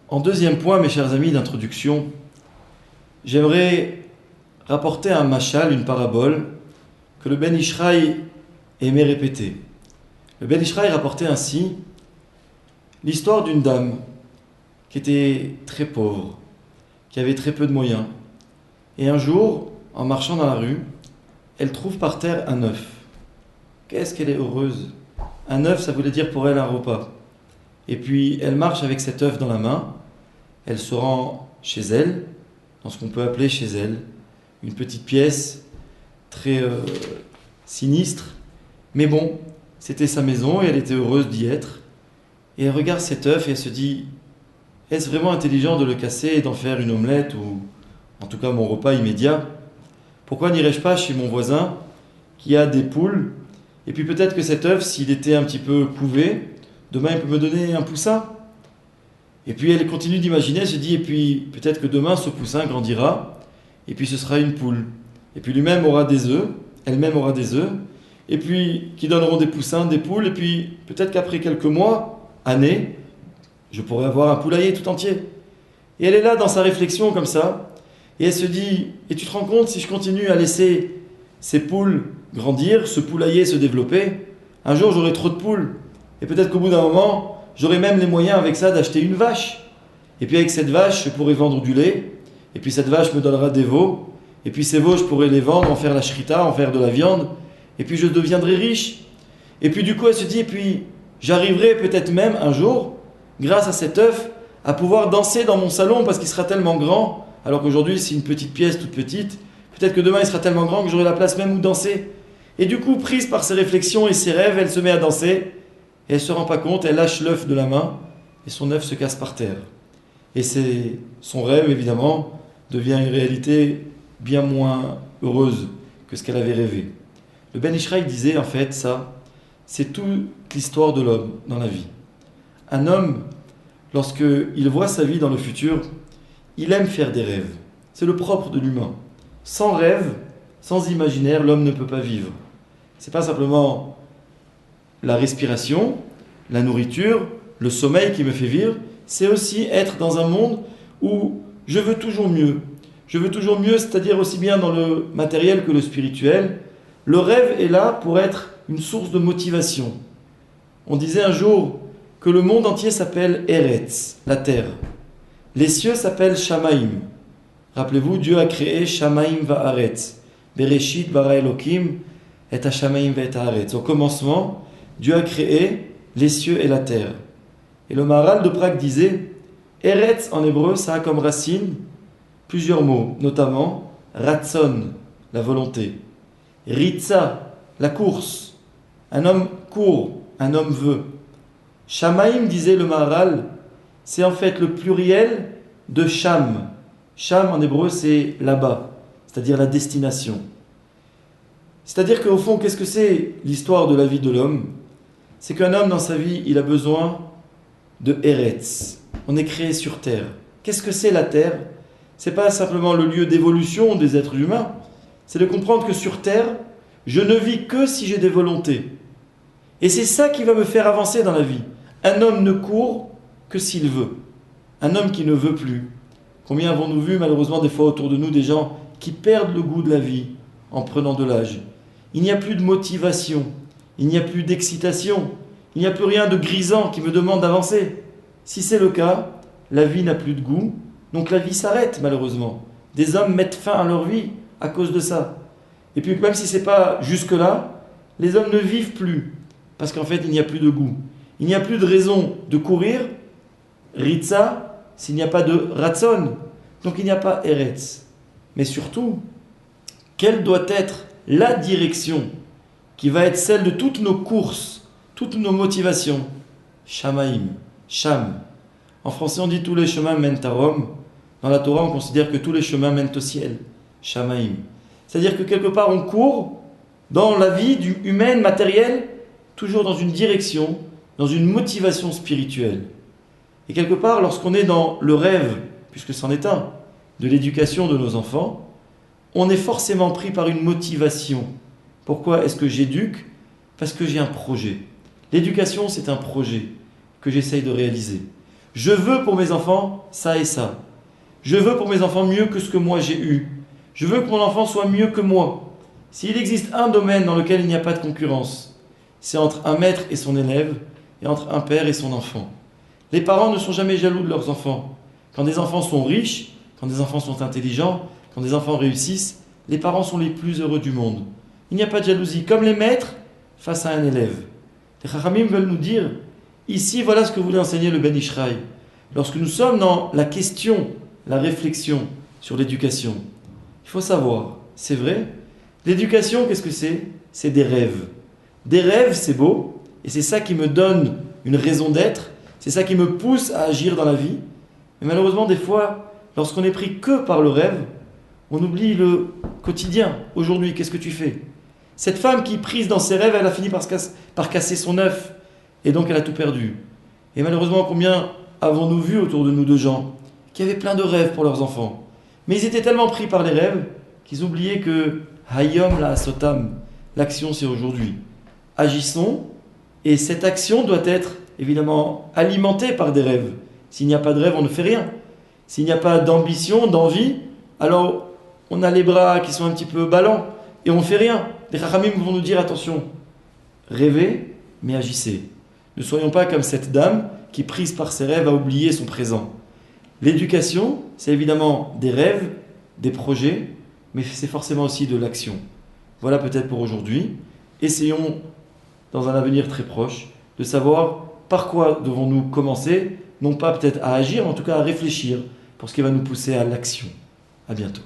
En deuxième point, mes chers amis d'introduction, j'aimerais rapporter un mashal, une parabole, que le Ben Ishraï aimait répéter. Le Ben Ishraï rapportait ainsi l'histoire d'une dame qui était très pauvre, qui avait très peu de moyens. Et un jour, en marchant dans la rue, elle trouve par terre un œuf. Qu'est-ce qu'elle est heureuse! Un œuf, ça voulait dire pour elle un repas. Et puis, elle marche avec cet œuf dans la main. Elle se rend chez elle, dans ce qu'on peut appeler chez elle, une petite pièce très sinistre. Mais bon, c'était sa maison et elle était heureuse d'y être. Et elle regarde cet œuf et elle se dit, est-ce vraiment intelligent de le casser et d'en faire une omelette ou en tout cas mon repas immédiat? Pourquoi n'irais-je pas chez mon voisin qui a des poules? Et puis peut-être que cet œuf, s'il était un petit peu couvé, demain il peut me donner un poussin. Et puis elle continue d'imaginer, elle se dit, et puis peut-être que demain ce poussin grandira, et puis ce sera une poule. Et puis lui-même aura des œufs, elle-même aura des œufs, et puis qui donneront des poussins, des poules, et puis peut-être qu'après quelques mois, années, je pourrai avoir un poulailler tout entier. Et elle est là dans sa réflexion comme ça, et elle se dit, et tu te rends compte, si je continue à laisser ces poules grandir, ce poulailler se développer, un jour j'aurai trop de poules, et peut-être qu'au bout d'un moment, j'aurai même les moyens avec ça d'acheter une vache. Et puis avec cette vache, je pourrai vendre du lait, et puis cette vache me donnera des veaux, et puis ces veaux, je pourrai les vendre, en faire la shrita, en faire de la viande, et puis je deviendrai riche. Et puis du coup, elle se dit, et puis j'arriverai peut-être même un jour, grâce à cet œuf, à pouvoir danser dans mon salon parce qu'il sera tellement grand, alors qu'aujourd'hui c'est une petite pièce toute petite, peut-être que demain il sera tellement grand que j'aurai la place même où danser. Et du coup, prise par ses réflexions et ses rêves, elle se met à danser, et elle ne se rend pas compte, elle lâche l'œuf de la main, et son œuf se casse par terre. Et son rêve, évidemment, devient une réalité bien moins heureuse que ce qu'elle avait rêvé. Le Ben Ishraï disait, en fait, ça, c'est toute l'histoire de l'homme dans la vie. Un homme, lorsqu'il voit sa vie dans le futur, il aime faire des rêves. C'est le propre de l'humain. Sans rêve, sans imaginaire, l'homme ne peut pas vivre. C'est pas simplement la respiration, la nourriture, le sommeil qui me fait vivre, c'est aussi être dans un monde où je veux toujours mieux. Je veux toujours mieux, c'est-à-dire aussi bien dans le matériel que le spirituel. Le rêve est là pour être une source de motivation. On disait un jour que le monde entier s'appelle Eretz, la terre. Les cieux s'appellent Shamaim. Rappelez-vous, Dieu a créé Shamaim va'aretz. Bereshit bara Elokim et ha-Shamaim ve'et haaretz. Au commencement, Dieu a créé les cieux et la terre. Et le Maharal de Prague disait, Eretz en hébreu, ça a comme racine plusieurs mots, notamment Ratson, la volonté, Ritza, la course, un homme court, un homme veut. Shamaim, disait le Maharal, c'est en fait le pluriel de Sham. Sham en hébreu, c'est là-bas, c'est-à-dire la destination. C'est-à-dire qu'au fond, qu'est-ce que c'est l'histoire de la vie de l'homme? C'est qu'un homme dans sa vie, il a besoin de Eretz. On est créé sur terre. Qu'est-ce que c'est la terre? C'est pas simplement le lieu d'évolution des êtres humains, c'est de comprendre que sur terre, je ne vis que si j'ai des volontés. Et c'est ça qui va me faire avancer dans la vie. Un homme ne court que s'il veut. Un homme qui ne veut plus. Combien avons-nous vu malheureusement des fois autour de nous des gens qui perdent le goût de la vie en prenant de l'âge? Il n'y a plus de motivation, il n'y a plus d'excitation, il n'y a plus rien de grisant qui me demande d'avancer. Si c'est le cas, la vie n'a plus de goût, donc la vie s'arrête malheureusement. Des hommes mettent fin à leur vie à cause de ça. Et puis même si ce n'est pas jusque-là, les hommes ne vivent plus, parce qu'en fait il n'y a plus de goût. Il n'y a plus de raison de courir, Ritza, s'il n'y a pas de Ratson, donc il n'y a pas Eretz. Mais surtout, quelle doit être la direction qui va être celle de toutes nos courses, toutes nos motivations? Shamaim, Sham. En français, on dit tous les chemins mènent à Rome. Dans la Torah, on considère que tous les chemins mènent au ciel. Shamaim. C'est-à-dire que quelque part, on court dans la vie humaine, matérielle, toujours dans une direction, dans une motivation spirituelle. Et quelque part, lorsqu'on est dans le rêve, puisque c'en est un, de l'éducation de nos enfants, on est forcément pris par une motivation. Pourquoi est-ce que j'éduque? Parce que j'ai un projet. L'éducation, c'est un projet que j'essaye de réaliser. Je veux pour mes enfants ça et ça. Je veux pour mes enfants mieux que ce que moi j'ai eu. Je veux que mon enfant soit mieux que moi. S'il existe un domaine dans lequel il n'y a pas de concurrence, c'est entre un maître et son élève et entre un père et son enfant. Les parents ne sont jamais jaloux de leurs enfants. Quand des enfants sont riches, quand des enfants sont intelligents, quand des enfants réussissent, les parents sont les plus heureux du monde. Il n'y a pas de jalousie, comme les maîtres face à un élève. Les Chachamim veulent nous dire, ici voilà ce que voulait enseigner le Ben Ishraï. Lorsque nous sommes dans la question, la réflexion sur l'éducation, il faut savoir, c'est vrai, l'éducation, qu'est-ce que c'est? C'est des rêves. Des rêves, c'est beau, et c'est ça qui me donne une raison d'être, c'est ça qui me pousse à agir dans la vie. Mais malheureusement, des fois, lorsqu'on est pris que par le rêve, on oublie le quotidien. Aujourd'hui, qu'est-ce que tu fais? Cette femme qui, prise dans ses rêves, elle a fini par casser son œuf, et donc elle a tout perdu. Et malheureusement, combien avons-nous vu autour de nous de gens qui avaient plein de rêves pour leurs enfants, mais ils étaient tellement pris par les rêves qu'ils oubliaient que Hayom la Sotam, l'action c'est aujourd'hui. Agissons, et cette action doit être évidemment alimentée par des rêves. S'il n'y a pas de rêve, on ne fait rien. S'il n'y a pas d'ambition, d'envie, alors on a les bras qui sont un petit peu ballants et on ne fait rien. Les Chachamim vont nous dire attention, rêvez, mais agissez. Ne soyons pas comme cette dame qui, prise par ses rêves, a oublié son présent. L'éducation, c'est évidemment des rêves, des projets, mais c'est forcément aussi de l'action. Voilà peut-être pour aujourd'hui. Essayons, dans un avenir très proche, de savoir par quoi devons-nous commencer, non pas peut-être à agir, mais en tout cas à réfléchir pour ce qui va nous pousser à l'action. À bientôt.